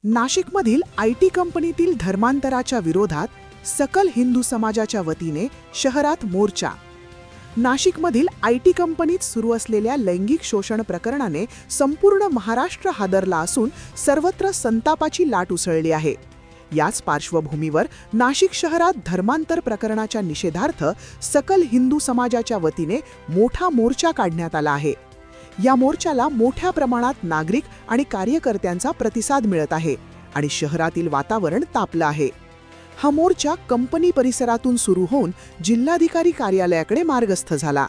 नाशिकमधील आयटी कंपनीतील धर्मांतराच्या विरोधात सकल हिंदू समाजाच्या वतीने शहरात मोर्चा. नाशिकमधील आयटी कंपनीत सुरू असलेल्या लैंगिक शोषण प्रकरणाने संपूर्ण महाराष्ट्र हादरला असून सर्वत्र संतापाची लाट उसळली आहे. याच पार्श्वभूमीवर नाशिक शहरात धर्मांतर प्रकरणाच्या निषेधार्थ सकल हिंदू समाजाच्या वतीने मोठा मोर्चा काढण्यात आला आहे. या मोर्चाला मोठ्या प्रमाणात नागरिक आणि कार्यकर्त्यांचा प्रतिसाद मिळत आहे आणि शहरातील वातावरण तापलं आहे. हा मोर्चा कंपनी परिसरातून सुरू होऊन जिल्हाधिकारी कार्यालयाकडे मार्गस्थ झाला.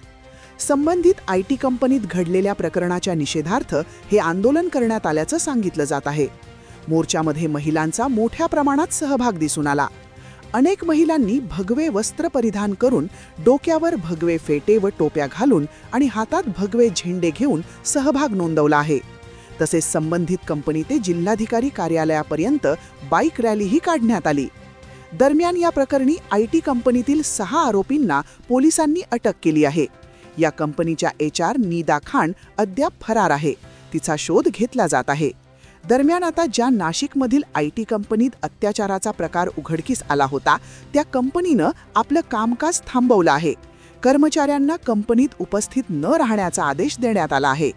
संबंधित आयटी कंपनीत घडलेल्या प्रकरणाच्या निषेधार्थ हे आंदोलन करण्यात आल्याचं सांगितलं जात आहे. मोर्चामध्ये महिलांचा मोठ्या प्रमाणात सहभाग दिसून आला. अनेक महिलांनी भगवे वस्त्र परिधान करून, डोक्यावर भगवे फेटे व टोप्या घालून आणि हातात भगवे झेंडे घेऊन सहभाग नोंदवला आहे. तसेच संबंधित कंपनी ते जिल्हाधिकारी कार्यालयापर्यंत बाईक रॅलीही काढण्यात आली. दरम्यान या प्रकरणी आयटी कंपनीतील 6 आरोपींना पोलिसांनी अटक केली आहे. या कंपनीच्या HR नीदा खान अद्याप फरार आहे. तिचा शोध घेतला जात आहे. दरम्यान आता ज्या नाशिकमधील आयटी कंपनीत अत्याचाराचा प्रकार उघडकीस आला होता, त्या कंपनीनं आपलं कामकाज थांबवलं आहे. कर्मचाऱ्यांना कंपनीत उपस्थित न राहण्याचा आदेश देण्यात आला आहे.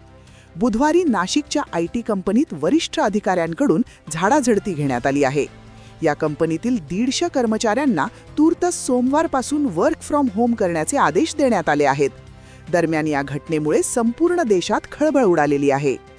बुधवारी नाशिकच्या आयटी कंपनीत वरिष्ठ अधिकाऱ्यांकडून झाडाझडती घेण्यात आली आहे. या कंपनीतील 150 कर्मचाऱ्यांना तूर्त सोमवारपासून वर्क फ्रॉम होम करण्याचे आदेश देण्यात आले आहेत. दरम्यान या घटनेमुळे संपूर्ण देशात खळबळ उडालेली आहे.